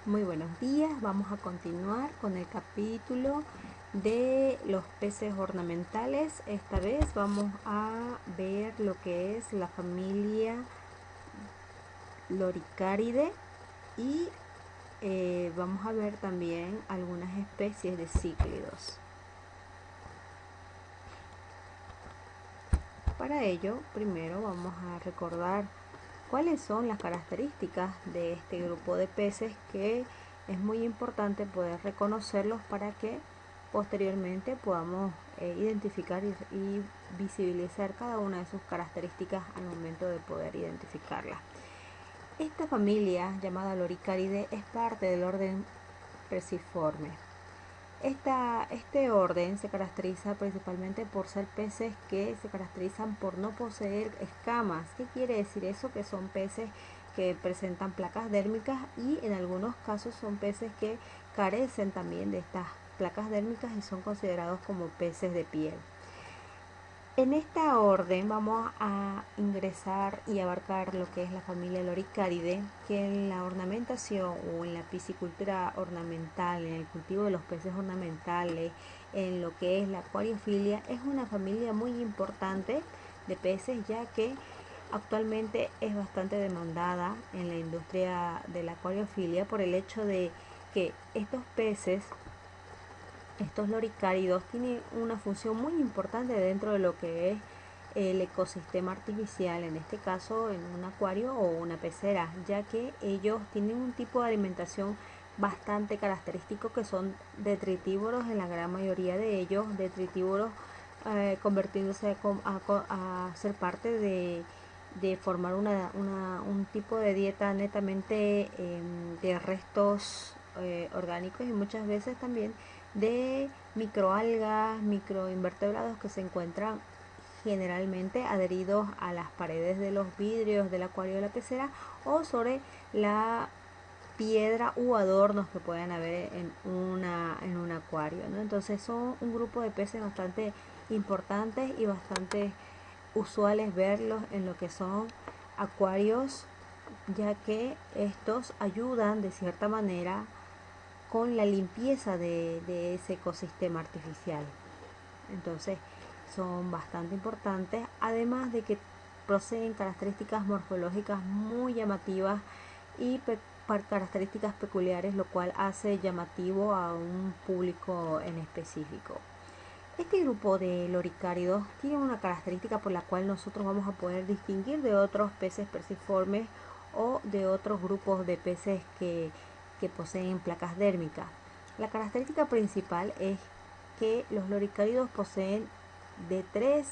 Muy buenos días, vamos a continuar con el capítulo de los peces ornamentales. Esta vez vamos a ver lo que es la familia Loricaridae y vamos a ver también algunas especies de cíclidos. Para ello, primero vamos a recordar cuáles son las características de este grupo de peces, que es muy importante poder reconocerlos para que posteriormente podamos identificar y visibilizar cada una de sus características al momento de poder identificarlas. Esta familia llamada Loricaridae es parte del orden Perciforme. Este orden se caracteriza principalmente por ser peces que se caracterizan por no poseer escamas. ¿Qué quiere decir eso? Que son peces que presentan placas dérmicas y en algunos casos son peces que carecen también de estas placas dérmicas y son considerados como peces de piel. En esta orden vamos a ingresar y abarcar lo que es la familia Loricaridae, que en la ornamentación o en la piscicultura ornamental, en el cultivo de los peces ornamentales, en lo que es la acuariofilia, es una familia muy importante de peces, ya que actualmente es bastante demandada en la industria de la acuariofilia por el hecho de que estos loricáridos tienen una función muy importante dentro de lo que es el ecosistema artificial, en este caso en un acuario o una pecera, ya que ellos tienen un tipo de alimentación bastante característico, que son detritívoros en la gran mayoría de ellos, detritívoros convirtiéndose a ser parte de formar un tipo de dieta netamente de restos orgánicos y muchas veces también de microalgas, microinvertebrados que se encuentran generalmente adheridos a las paredes de los vidrios del acuario de la pecera o sobre la piedra u adornos que puedan haber en un acuario, ¿no? Entonces son un grupo de peces bastante importantes y bastante usuales verlos en lo que son acuarios, ya que estos ayudan de cierta manera con la limpieza de ese ecosistema artificial. Entonces son bastante importantes, además de que poseen características morfológicas muy llamativas y características peculiares, lo cual hace llamativo a un público en específico. Este grupo de loricáridos tiene una característica por la cual nosotros vamos a poder distinguir de otros peces perciformes o de otros grupos de peces que poseen placas dérmicas. La característica principal es que los loricáridos poseen de 3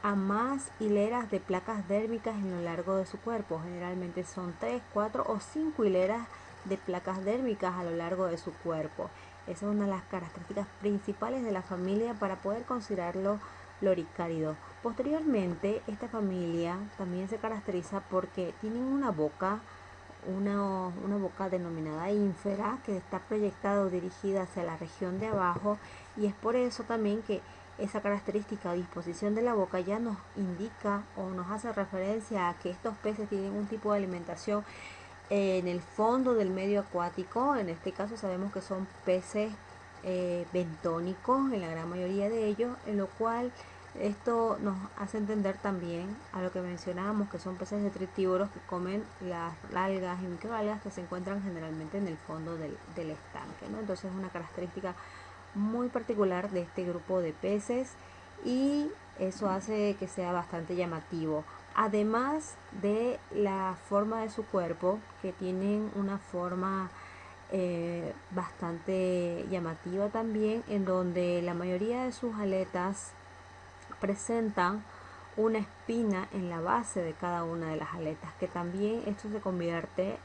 a más hileras de placas dérmicas en lo largo de su cuerpo. Generalmente son 3, 4 o 5 hileras de placas dérmicas a lo largo de su cuerpo. Esa es una de las características principales de la familia para poder considerarlo loricárido. Posteriormente, esta familia también se caracteriza porque tienen una boca denominada ínfera, que está proyectada o dirigida hacia la región de abajo, y es por eso también que esa característica o disposición de la boca ya nos indica o nos hace referencia a que estos peces tienen un tipo de alimentación en el fondo del medio acuático. En este caso sabemos que son peces bentónicos en la gran mayoría de ellos, en lo cual esto nos hace entender también a lo que mencionábamos, que son peces detritívoros que comen las algas y microalgas que se encuentran generalmente en el fondo del estanque, ¿no? Entonces es una característica muy particular de este grupo de peces y eso hace que sea bastante llamativo. Además de la forma de su cuerpo, que tienen una forma bastante llamativa también, en donde la mayoría de sus aletas presentan una espina en la base de cada una de las aletas, que también esto se convierte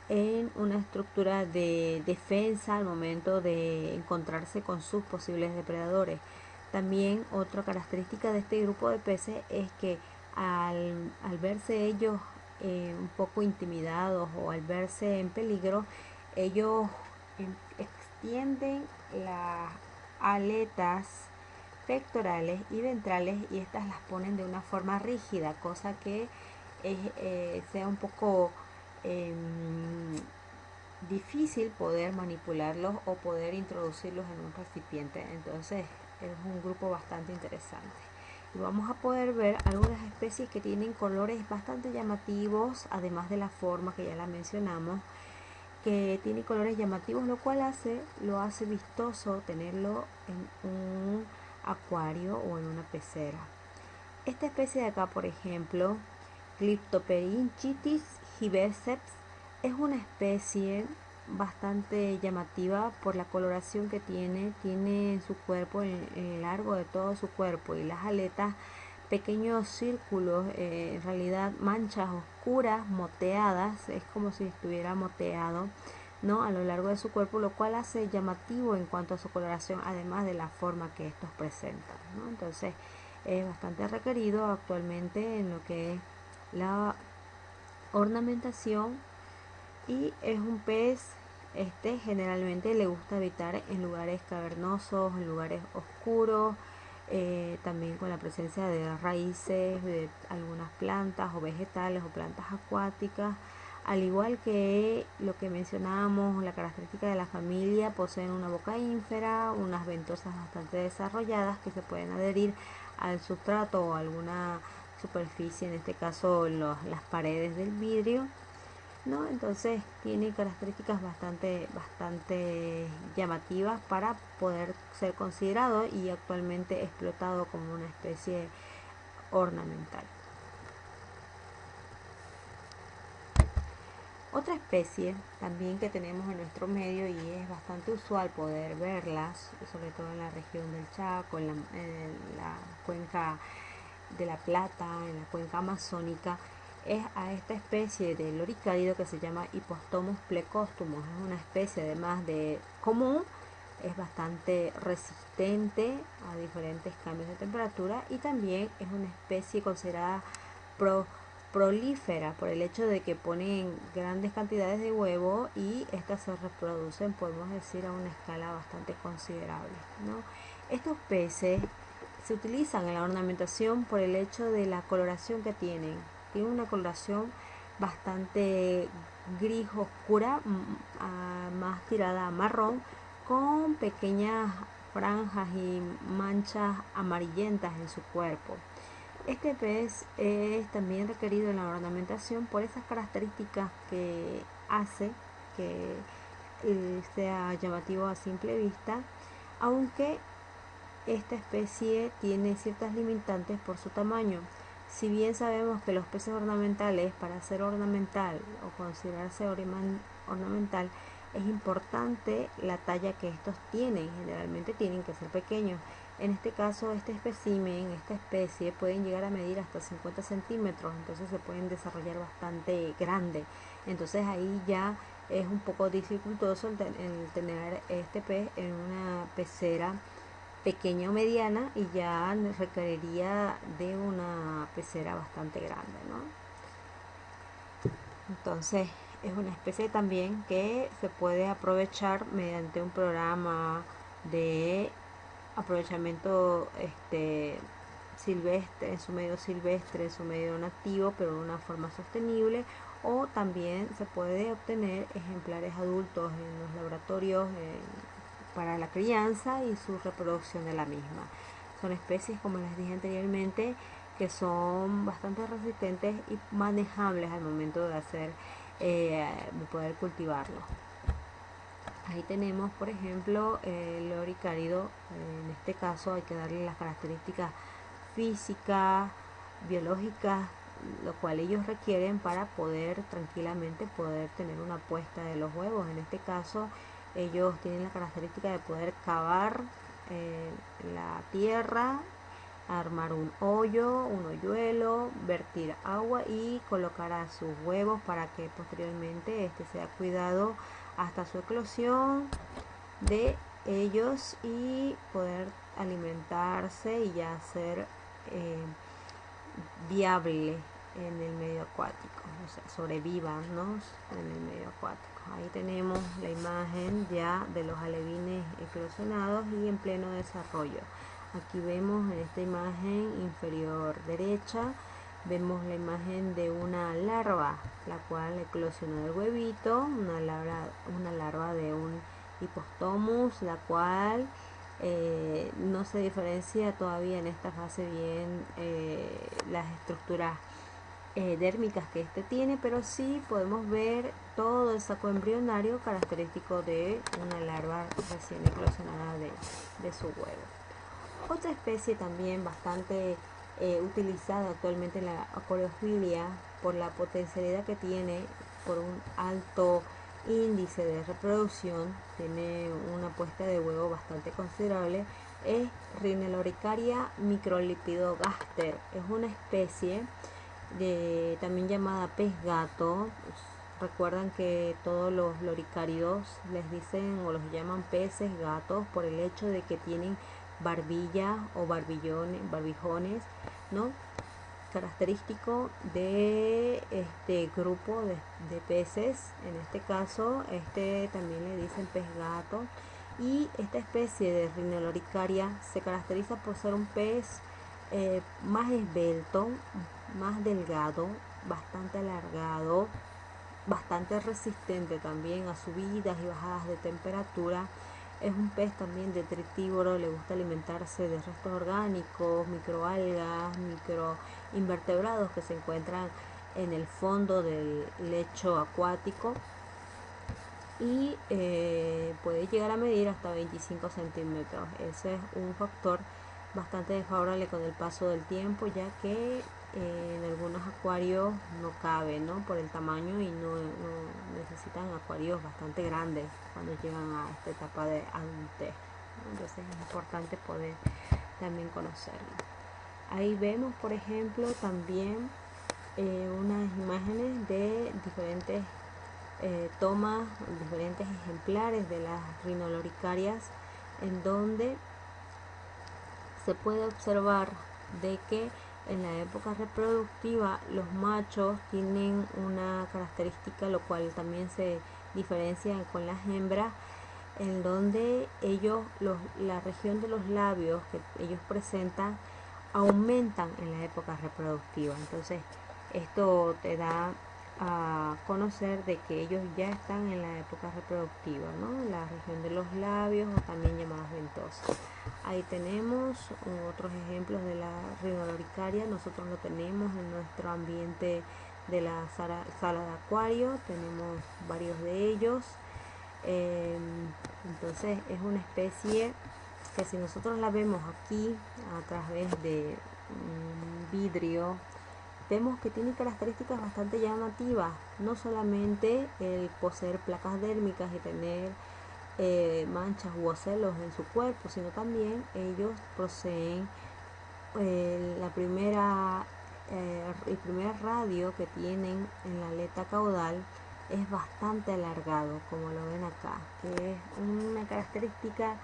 en una estructura de defensa al momento de encontrarse con sus posibles depredadores. También otra característica de este grupo de peces es que al verse ellos un poco intimidados o al verse en peligro, ellos extienden las aletas pectorales y ventrales y estas las ponen de una forma rígida, cosa que sea un poco eh, difícil poder manipularlos o poder introducirlos en un recipiente. Entonces es un grupo bastante interesante. Y vamos a poder ver algunas especies que tienen colores bastante llamativos, además de la forma que ya la mencionamos, que tiene colores llamativos, lo cual lo hace vistoso tenerlo en un acuario o en una pecera. Esta especie de acá, por ejemplo, Glyptoperinchitis giverseps, es una especie bastante llamativa por la coloración que tiene en su cuerpo, en el largo de todo su cuerpo, y las aletas pequeños círculos, en realidad manchas oscuras moteadas, es como si estuviera moteado, ¿no?, a lo largo de su cuerpo, lo cual hace llamativo en cuanto a su coloración, además de la forma que estos presentan, ¿no? Entonces es bastante requerido actualmente en lo que es la ornamentación, y es un pez, generalmente le gusta habitar en lugares cavernosos, en lugares oscuros, también con la presencia de raíces de algunas plantas o vegetales o plantas acuáticas. Al igual que lo que mencionábamos, la característica de la familia, poseen una boca ínfera, unas ventosas bastante desarrolladas que se pueden adherir al sustrato o a alguna superficie, en este caso las paredes del vidrio, ¿no? Entonces tiene características bastante llamativas para poder ser considerado y actualmente explotado como una especie ornamental. Otra especie también que tenemos en nuestro medio, y es bastante usual poder verlas, sobre todo en la región del Chaco, en la cuenca de la Plata, en la cuenca amazónica, es a esta especie de loricárido que se llama Hippostomus plecostomus. Es una especie, además de común, es bastante resistente a diferentes cambios de temperatura, y también es una especie considerada prolífera por el hecho de que ponen grandes cantidades de huevo y estas se reproducen, podemos decir, a una escala bastante considerable, ¿no? Estos peces se utilizan en la ornamentación por el hecho de la coloración que tienen. Tienen una coloración bastante gris oscura, más tirada a marrón, con pequeñas franjas y manchas amarillentas en su cuerpo. Este pez es también requerido en la ornamentación por esas características que hace que sea llamativo a simple vista, aunque esta especie tiene ciertas limitantes por su tamaño. Si bien sabemos que los peces ornamentales, para ser ornamental o considerarse ornamental, es importante la talla que estos tienen. Generalmente tienen que ser pequeños. En este caso, este espécimen, esta especie, pueden llegar a medir hasta 50 centímetros, entonces se pueden desarrollar bastante grande. Entonces ahí ya es un poco dificultoso el tener este pez en una pecera pequeña o mediana, y ya requeriría de una pecera bastante grande, ¿no? Entonces es una especie también que se puede aprovechar mediante un programa de aprovechamiento silvestre, en su medio silvestre, en su medio nativo, pero de una forma sostenible, o también se puede obtener ejemplares adultos en los laboratorios para la crianza y su reproducción de la misma. Son especies, como les dije anteriormente, que son bastante resistentes y manejables al momento de poder cultivarlos. Ahí tenemos, por ejemplo, el loricárido. En este caso hay que darle las características físicas, biológicas, lo cual ellos requieren para poder tranquilamente tener una puesta de los huevos. En este caso ellos tienen la característica de poder cavar la tierra, armar un hoyo, un hoyuelo, vertir agua y colocar a sus huevos para que posteriormente sea cuidado hasta su eclosión de ellos y poder alimentarse y ya ser viable en el medio acuático, o sea, sobrevivan, ¿no?, en el medio acuático. Ahí tenemos la imagen ya de los alevines eclosionados y en pleno desarrollo. Aquí vemos en esta imagen inferior derecha Vemos la imagen de una larva, la cual eclosionó del huevito, una larva de un Hippostomus, la cual no se diferencia todavía en esta fase bien las estructuras dérmicas que este tiene, pero sí podemos ver todo el saco embrionario característico de una larva recién eclosionada de su huevo. Otra especie también bastante utilizada actualmente en la acuariofilia por la potencialidad que tiene por un alto índice de reproducción, tiene una puesta de huevo bastante considerable, es Rhineloricaria microlipidogaster. Es una especie también llamada pez gato. Recuerdan que todos los loricáridos les dicen o los llaman peces gatos por el hecho de que tienen barbilla o barbijones, ¿no? Característico de este grupo de peces. En este caso, también le dicen pez gato. Y esta especie de Rhineloricaria se caracteriza por ser un pez más esbelto, más delgado, bastante alargado, bastante resistente también a subidas y bajadas de temperatura. Es un pez también detritívoro, le gusta alimentarse de restos orgánicos, microalgas, microinvertebrados que se encuentran en el fondo del lecho acuático, y puede llegar a medir hasta 25 centímetros. Ese es un factor bastante desfavorable con el paso del tiempo, ya que en algunos acuarios no cabe, ¿no? Por el tamaño, y no necesitan acuarios bastante grandes cuando llegan a esta etapa de adultez, ¿no? Entonces es importante poder también conocerlo. Ahí vemos, por ejemplo, también unas imágenes de diferentes tomas, diferentes ejemplares de las Rhineloricarias, en donde se puede observar de que en la época reproductiva los machos tienen una característica, lo cual también se diferencia con las hembras, en donde la región de los labios que ellos presentan aumentan en la época reproductiva. Entonces esto te da a conocer de que ellos ya están en la época reproductiva, ¿no? La región de los labios, o también llamadas ventosas. Ahí tenemos otros ejemplos de la Rhineloricaria. Nosotros lo tenemos en nuestro ambiente de la sala de acuario, tenemos varios de ellos. Entonces es una especie que, si nosotros la vemos aquí a través de un vidrio, vemos que tiene características bastante llamativas. No solamente el poseer placas dérmicas y tener manchas u ocelos en su cuerpo, sino también ellos poseen el primer radio que tienen en la aleta caudal es bastante alargado, como lo ven acá, que es una característica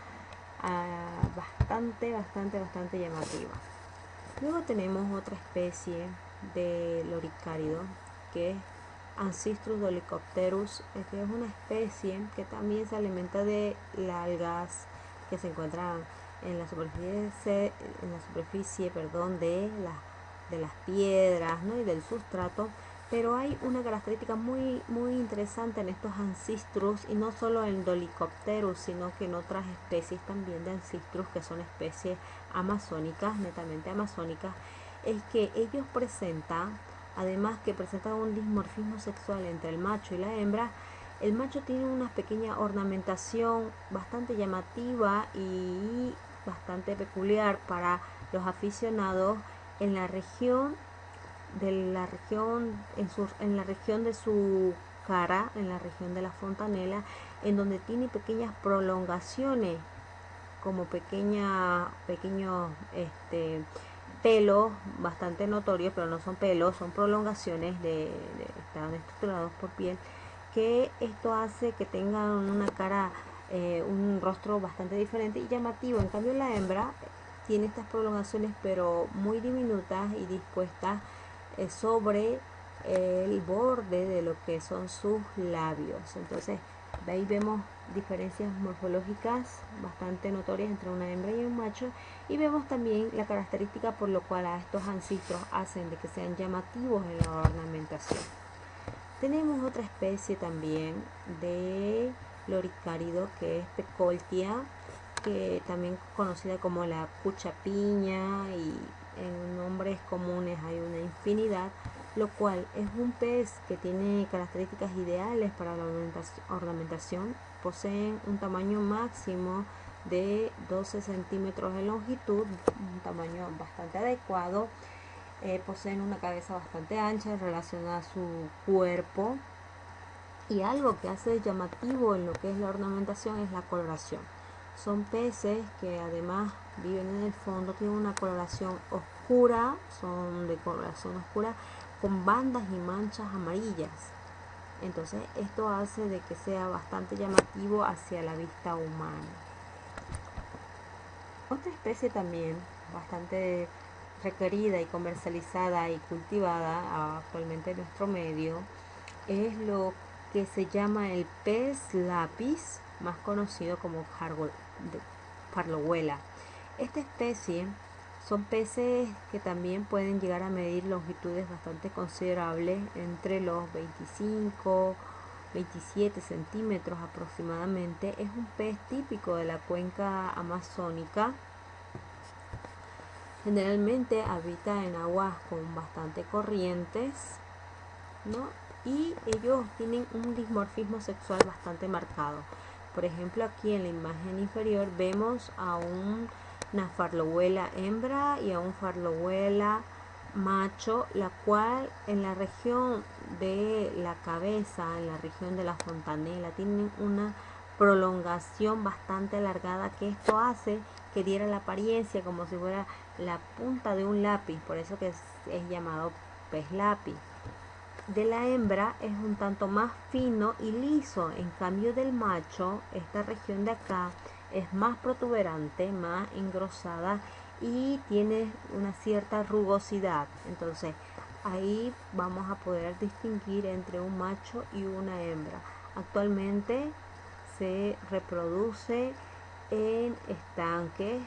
bastante llamativa. Luego tenemos otra especie de loricárido, que es Ancistrus dolichopterus, que es una especie que también se alimenta de las algas que se encuentran en la superficie, de las piedras, ¿no? Y del sustrato. Pero hay una característica muy interesante en estos Ancistrus, y no solo en Dolichopterus, sino que en otras especies también de Ancistrus, que son especies amazónicas, netamente amazónicas, es que ellos presentan, además que presentan un dimorfismo sexual entre el macho y la hembra. El macho tiene una pequeña ornamentación bastante llamativa y bastante peculiar para los aficionados en la región en la región de su cara, en la región de la fontanela, en donde tiene pequeñas prolongaciones, como pequeños pelos bastante notorios, pero no son pelos, son prolongaciones están estructurados por piel, que esto hace que tengan una cara, un rostro bastante diferente y llamativo. En cambio, la hembra tiene estas prolongaciones, pero muy diminutas y dispuestas sobre el borde de lo que son sus labios. Entonces Ahí vemos diferencias morfológicas bastante notorias entre una hembra y un macho, y vemos también la característica por lo cual a estos ancestros hacen de que sean llamativos en la ornamentación. Tenemos otra especie también de loricárido, que es Pecoltia, que también conocida como la cuchapiña, y en nombres comunes hay una infinidad, lo cual es un pez que tiene características ideales para la ornamentación. Poseen un tamaño máximo de 12 centímetros de longitud, un tamaño bastante adecuado. Poseen una cabeza bastante ancha en relación a su cuerpo, y algo que hace llamativo en lo que es la ornamentación es la coloración. Son peces que además viven en el fondo, tienen una coloración oscura, son de coloración oscura con bandas y manchas amarillas. Entonces esto hace de que sea bastante llamativo hacia la vista humana. Otra especie también bastante requerida y comercializada y cultivada actualmente en nuestro medio es lo que se llama el pez lápiz, más conocido como farlohuela. Esta especie son peces que también pueden llegar a medir longitudes bastante considerables, entre los 25-27 centímetros aproximadamente. Es un pez típico de la cuenca amazónica. Generalmente habita en aguas con bastante corrientes, ¿no? Y ellos tienen un dimorfismo sexual bastante marcado. Por ejemplo, aquí en la imagen inferior vemos a una farlohuela hembra y a un farlohuela macho, la cual en la región de la cabeza, en la región de la fontanela, tienen una prolongación bastante alargada, que esto hace que diera la apariencia como si fuera la punta de un lápiz, por eso que es llamado pez lápiz. De la hembra es un tanto más fino y liso, en cambio del macho, esta región de acá es más protuberante, más engrosada y tiene una cierta rugosidad. Entonces ahí vamos a poder distinguir entre un macho y una hembra. Actualmente se reproduce en estanques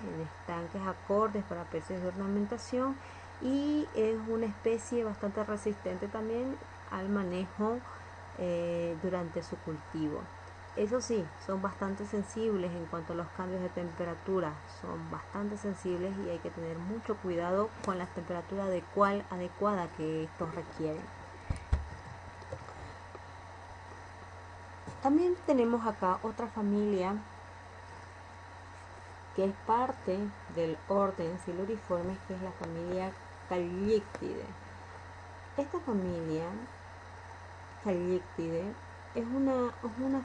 acordes para peces de ornamentación, y es una especie bastante resistente también al manejo durante su cultivo. Eso sí, son bastante sensibles en cuanto a los cambios de temperatura, son bastante sensibles y hay que tener mucho cuidado con la temperatura adecuada que estos requieren. También tenemos acá otra familia que es parte del orden Siluriformes, que es la familia Callictidae. Esta familia Callictidae es una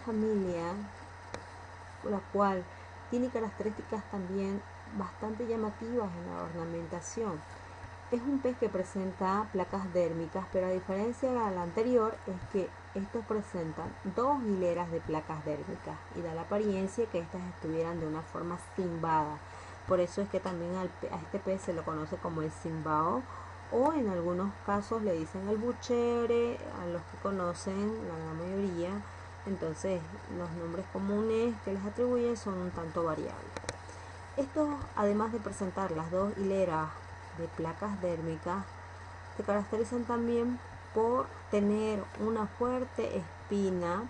familia la cual tiene características también bastante llamativas en la ornamentación. Es un pez que presenta placas dérmicas, pero a diferencia de la anterior es que estos presentan dos hileras de placas dérmicas y da la apariencia que estas estuvieran de una forma cimbada. Por eso es que también a este pez se lo conoce como el cimbao, o en algunos casos le dicen el buchere, a los que conocen la gran mayoría. Entonces los nombres comunes que les atribuyen son un tanto variables. Estos, además de presentar las dos hileras de placas dérmicas, se caracterizan también por tener una fuerte espina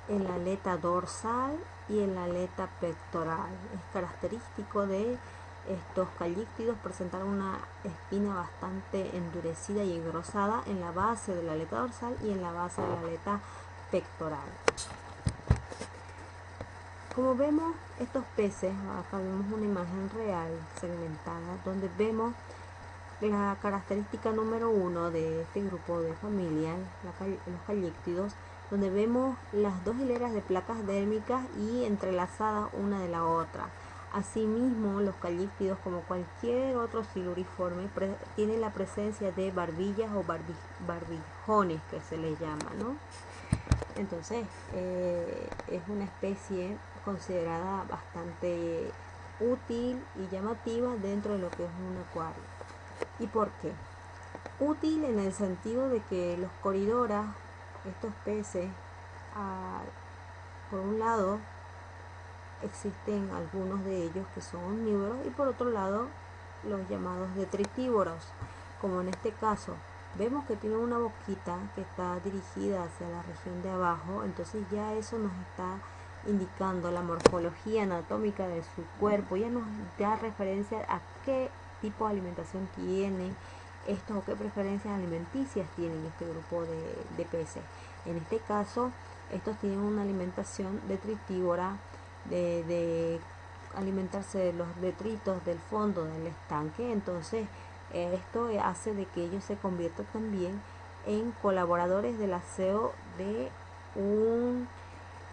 en la aleta dorsal y en la aleta pectoral. Es característico de estos calíctidos presentar una espina bastante endurecida y engrosada en la base de la aleta dorsal y en la base de la aleta pectoral. Como vemos, estos peces, acá vemos una imagen real segmentada donde vemos la característica número 1 de este grupo de familia, los calíctidos, donde vemos las dos hileras de placas dérmicas y entrelazadas una de la otra. Asimismo, los calíctidos, como cualquier otro siluriforme, tienen la presencia de barbillas o barbijones, que se les llama, ¿no? Entonces, es una especie considerada bastante útil y llamativa dentro de lo que es un acuario. ¿Y por qué? Útil en el sentido de que los coridoras, estos peces, Por un lado, existen algunos de ellos que son omnívoros y por otro lado, los llamados detritívoros, como en este caso. Vemos que tiene una boquita que está dirigida hacia la región de abajo, entonces ya eso nos está indicando la morfología anatómica de su cuerpo, ya nos da referencia a qué tipo de alimentación tienen estos o qué preferencias alimenticias tienen este grupo de peces. En este caso, estos tienen una alimentación detritívora, de alimentarse de los detritos del fondo del estanque. Entonces esto hace de que ellos se conviertan también en colaboradores del aseo de un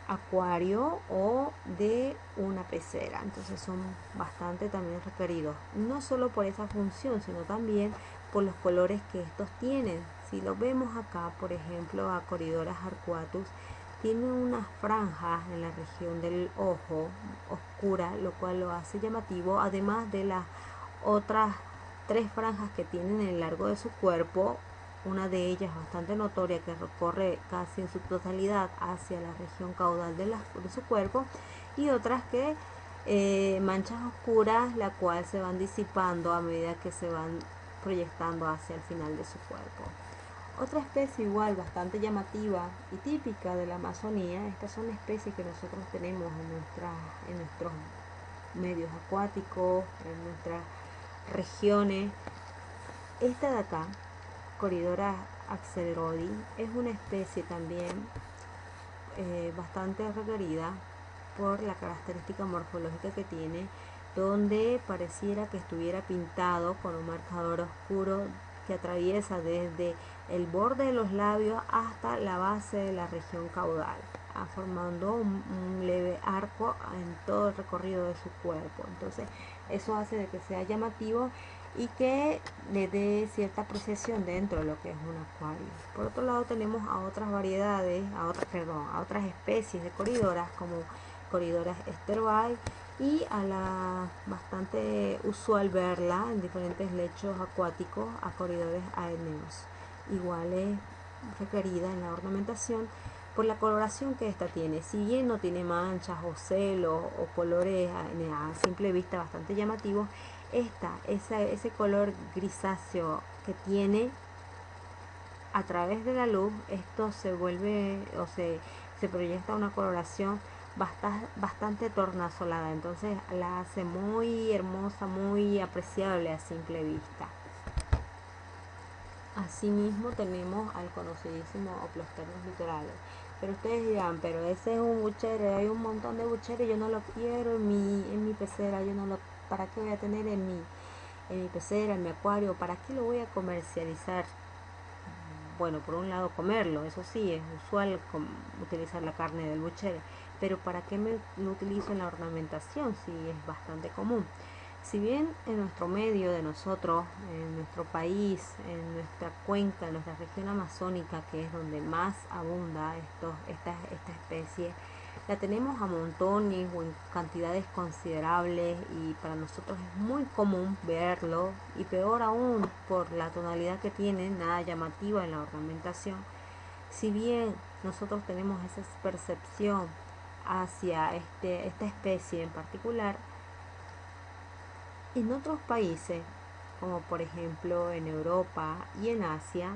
acuario o de una pecera. Entonces son bastante también requeridos, no solo por esa función, sino también por los colores que estos tienen. Si lo vemos acá, por ejemplo, a Corydoras arcuatus tiene unas franjas en la región del ojo oscura, lo cual lo hace llamativo, además de las otras 3 franjas que tienen en el largo de su cuerpo, una de ellas bastante notoria que recorre casi en su totalidad hacia la región caudal de su cuerpo, y otras que manchas oscuras, la cual se van disipando a medida que se van proyectando hacia el final de su cuerpo. Otra especie igual bastante llamativa y típica de la Amazonía, estas son especies que nosotros tenemos en nuestros medios acuáticos, en nuestras regiones. Esta de acá, Corydoras axelrodi, es una especie también bastante requerida por la característica morfológica que tiene, donde pareciera que estuviera pintado con un marcador oscuro que atraviesa desde el borde de los labios hasta la base de la región caudal, formando un leve arco en todo el recorrido de su cuerpo. Entonces eso hace de que sea llamativo y que le dé cierta apreciación dentro de lo que es un acuario. Por otro lado, tenemos a otras variedades, a otras especies de Corydoras, como Corydoras sterbai, y a la bastante usual verla en diferentes lechos acuáticos, a Corydoras aeneos. Igual es requerida en la ornamentación por la coloración que esta tiene. Si bien no tiene manchas o celos o colores a simple vista bastante llamativos, ese color grisáceo que tiene, a través de la luz, esto se vuelve o se proyecta una coloración bastante tornasolada, entonces la hace muy hermosa, muy apreciable a simple vista. Asimismo tenemos al conocidísimo Oplosternos litorales, pero ustedes dirán, pero ese es un buchere, hay un montón de bucheros, yo no lo quiero en mi pecera, yo no lo, ¿para qué voy a tener en mi pecera, en mi acuario? ¿Para qué lo voy a comercializar? Bueno, por un lado comerlo, eso sí, es usual utilizar la carne del buchere, pero ¿para qué lo utilizo en la ornamentación? Sí, es bastante común. Si bien en nuestro medio de nosotros, en nuestro país, en nuestra cuenca, en nuestra región amazónica, que es donde más abunda esta especie, la tenemos a montones o en cantidades considerables, y para nosotros es muy común verlo, y peor aún por la tonalidad que tiene, nada llamativa en la ornamentación. Si bien nosotros tenemos esa percepción hacia esta especie en particular, en otros países, como por ejemplo en Europa y en Asia,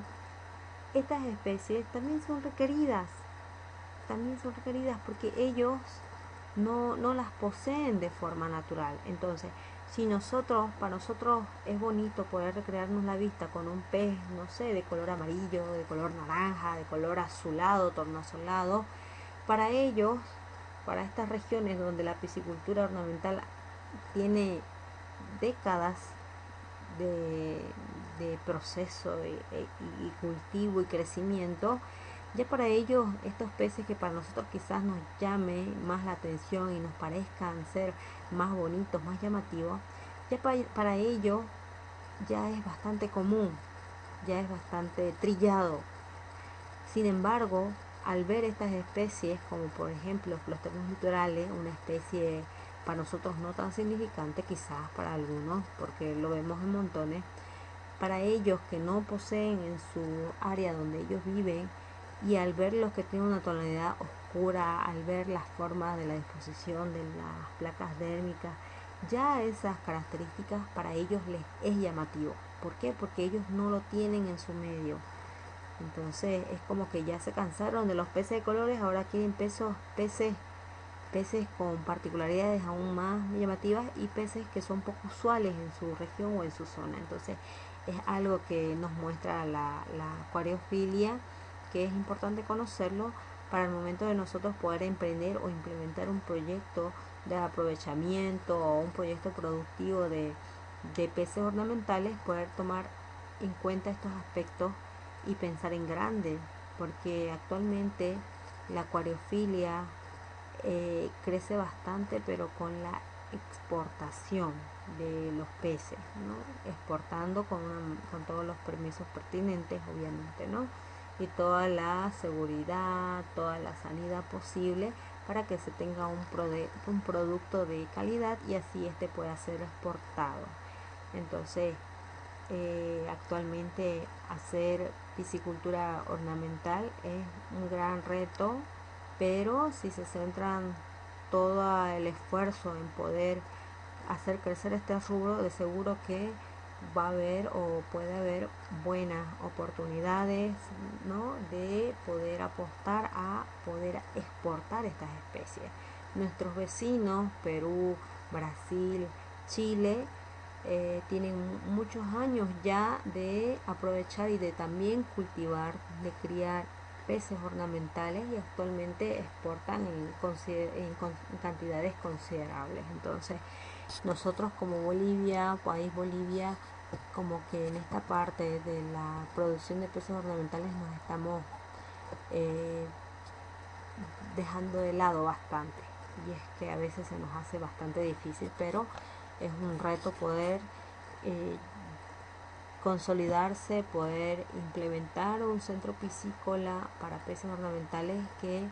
estas especies también son requeridas porque ellos no las poseen de forma natural. Entonces, si para nosotros es bonito poder recrearnos la vista con un pez, no sé, de color amarillo, de color naranja, de color azulado, tornasolado, para ellos, para estas regiones donde la piscicultura ornamental tiene décadas de, de proceso y cultivo y crecimiento, ya para ellos estos peces que para nosotros quizás nos llame más la atención y nos parezcan ser más bonitos, más llamativos, ya para ellos ya es bastante común, ya es bastante trillado. Sin embargo, al ver estas especies, como por ejemplo los termos litorales, una especie para nosotros no tan significante, quizás para algunos, porque lo vemos en montones, para ellos que no poseen en su área donde ellos viven, y al ver los que tienen una tonalidad oscura, al ver las formas de la disposición de las placas dérmicas, ya esas características para ellos les es llamativo. ¿Por qué? Porque ellos no lo tienen en su medio. Entonces es como que ya se cansaron de los peces de colores, ahora quieren peces con particularidades aún más llamativas y peces que son poco usuales en su región o en su zona. Entonces es algo que nos muestra la acuariofilia, que es importante conocerlo para el momento de nosotros poder emprender o implementar un proyecto de aprovechamiento o un proyecto productivo de peces ornamentales, poder tomar en cuenta estos aspectos y pensar en grande, porque actualmente la acuariofilia crece bastante, pero con la exportación de los peces, ¿no? Exportando con todos los permisos pertinentes, obviamente, ¿no? Y toda la seguridad, toda la sanidad posible para que se tenga un producto de calidad y así este pueda ser exportado. Entonces, actualmente hacer piscicultura ornamental es un gran reto, pero si se centran todo el esfuerzo en poder hacer crecer este rubro, de seguro que va a haber o puede haber buenas oportunidades, ¿no?, de poder apostar a poder exportar estas especies. Nuestros vecinos, Perú, Brasil, Chile, tienen muchos años ya de aprovechar y de también cultivar, de criar peces ornamentales, y actualmente exportan en cantidades considerables. Entonces nosotros como país Bolivia, como que en esta parte de la producción de peces ornamentales nos estamos eh, dejando de lado bastante, y es que a veces se nos hace bastante difícil, pero es un reto poder consolidarse, poder implementar un centro piscícola para peces ornamentales que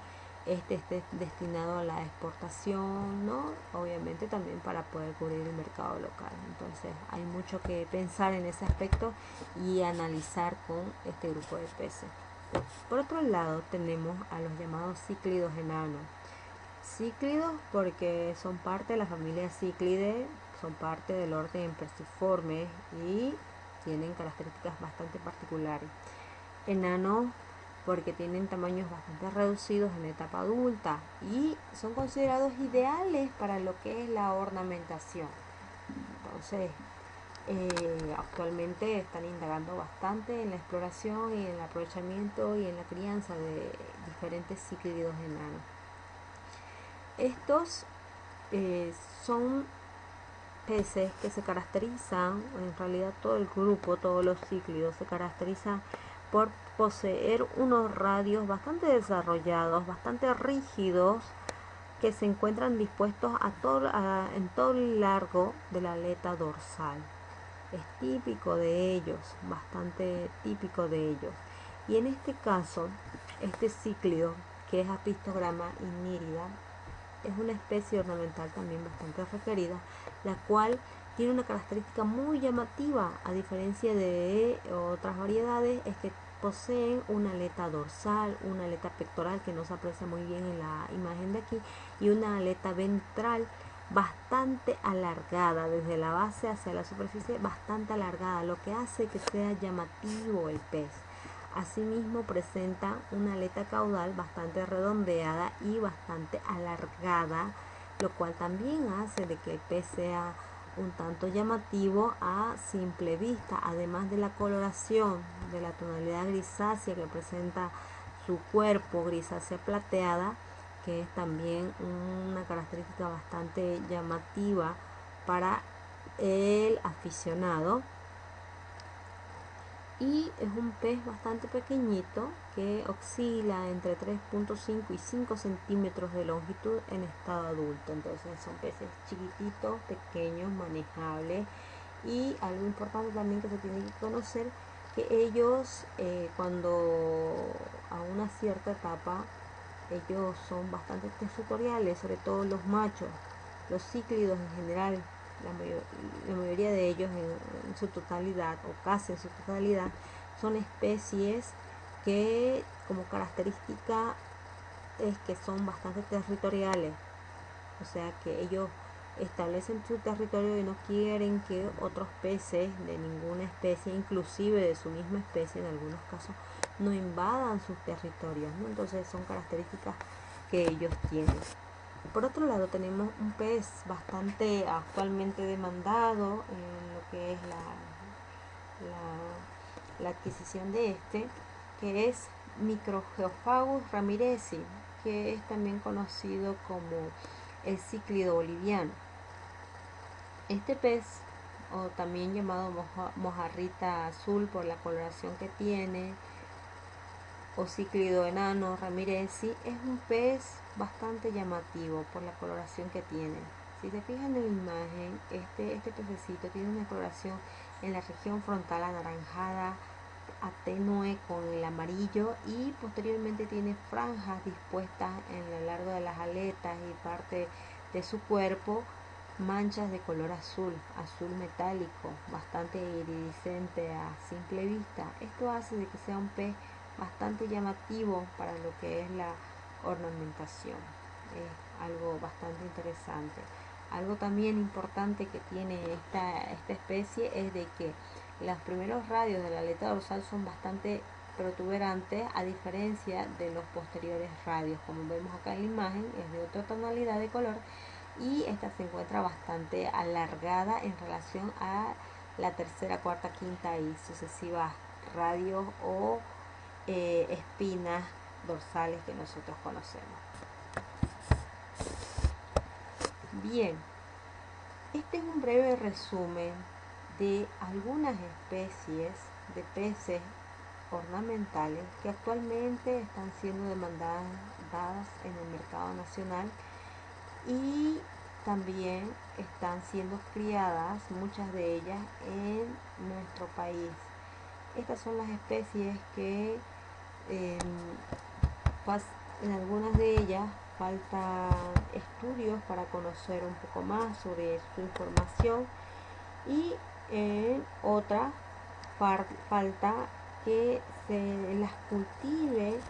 esté destinado a la exportación, ¿no? Obviamente también para poder cubrir el mercado local. Entonces hay mucho que pensar en ese aspecto y analizar con este grupo de peces. Por otro lado tenemos a los llamados cíclidos enanos. Cíclidos porque son parte de la familia Cíclidae, son parte del orden Perciformes y tienen características bastante particulares. Enanos porque tienen tamaños bastante reducidos en la etapa adulta y son considerados ideales para lo que es la ornamentación. Entonces, actualmente están indagando bastante en la exploración y en el aprovechamiento y en la crianza de diferentes cíclidos enanos. Estos son peces que se caracterizan, en realidad todo el grupo, todos los cíclidos se caracterizan por poseer unos radios bastante desarrollados, bastante rígidos, que se encuentran dispuestos en todo el largo de la aleta dorsal. Es típico de ellos, bastante típico de ellos. Y en este caso, este cíclido, que es Apistogramma inírida, es una especie ornamental también bastante requerida, la cual tiene una característica muy llamativa, a diferencia de otras variedades, es que poseen una aleta dorsal, una aleta pectoral que no se aprecia muy bien en la imagen de aquí, y una aleta ventral bastante alargada, desde la base hacia la superficie, bastante alargada, lo que hace que sea llamativo el pez. Asimismo presenta una aleta caudal bastante redondeada y bastante alargada, lo cual también hace de que el pez sea un tanto llamativo a simple vista, además de la coloración de la tonalidad grisácea que presenta su cuerpo, grisácea plateada, que es también una característica bastante llamativa para el aficionado. Y es un pez bastante pequeñito que oscila entre 3.5 y 5 centímetros de longitud en estado adulto. Entonces son peces chiquititos, pequeños, manejables. Y algo importante también que se tiene que conocer, que ellos cuando a una cierta etapa, ellos son bastante territoriales, sobre todo los machos. Los cíclidos en general, la mayoría de ellos en su totalidad o casi en su totalidad son especies que como característica es que son bastante territoriales, o sea que ellos establecen su territorio y no quieren que otros peces de ninguna especie, inclusive de su misma especie en algunos casos, no invadan sus territorios, ¿no? Entonces son características que ellos tienen. Por otro lado tenemos un pez bastante actualmente demandado en lo que es la adquisición de este, que es Microgeophagus ramirezi, que es también conocido como el cíclido boliviano. Este pez, o también llamado mojarrita azul por la coloración que tiene, o cíclido enano ramirezi, es un pez bastante llamativo por la coloración que tiene. Si se fijan en la imagen, este pececito tiene una coloración en la región frontal anaranjada, atenue con el amarillo, y posteriormente tiene franjas dispuestas en lo largo de las aletas y parte de su cuerpo, manchas de color azul metálico, bastante iridiscente a simple vista. Esto hace de que sea un pez bastante llamativo para lo que es la ornamentación. Es algo bastante interesante. Algo también importante que tiene esta especie es de que los primeros radios de la aleta dorsal son bastante protuberantes, a diferencia de los posteriores radios. Como vemos acá en la imagen, es de otra tonalidad de color, y esta se encuentra bastante alargada en relación a la tercera, cuarta, quinta y sucesivas radios o espinas dorsales que nosotros conocemos. Bien, este es un breve resumen de algunas especies de peces ornamentales que actualmente están siendo demandadas en el mercado nacional y también están siendo criadas, muchas de ellas, en nuestro país. Estas son las especies que en algunas de ellas faltan estudios para conocer un poco más sobre su información, y en otras falta que se las cultive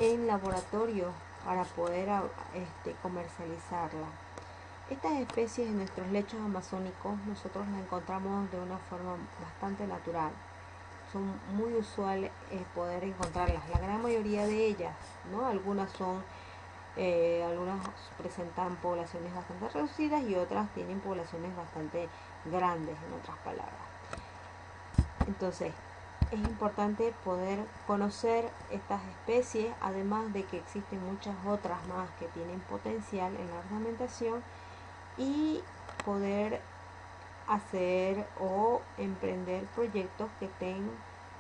en laboratorio para poder comercializarla. Estas especies en nuestros lechos amazónicos nosotros las encontramos de una forma bastante natural. Son muy usuales poder encontrarlas, la gran mayoría de ellas, ¿no? Algunas presentan poblaciones bastante reducidas y otras tienen poblaciones bastante grandes, en otras palabras. Entonces, es importante poder conocer estas especies, además de que existen muchas otras más que tienen potencial en la ornamentación, y poder hacer o emprender proyectos que estén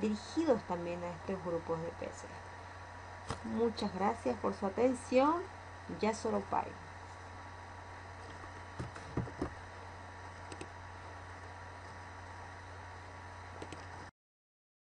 dirigidos también a estos grupos de peces. Muchas gracias por su atención. Yasoropay.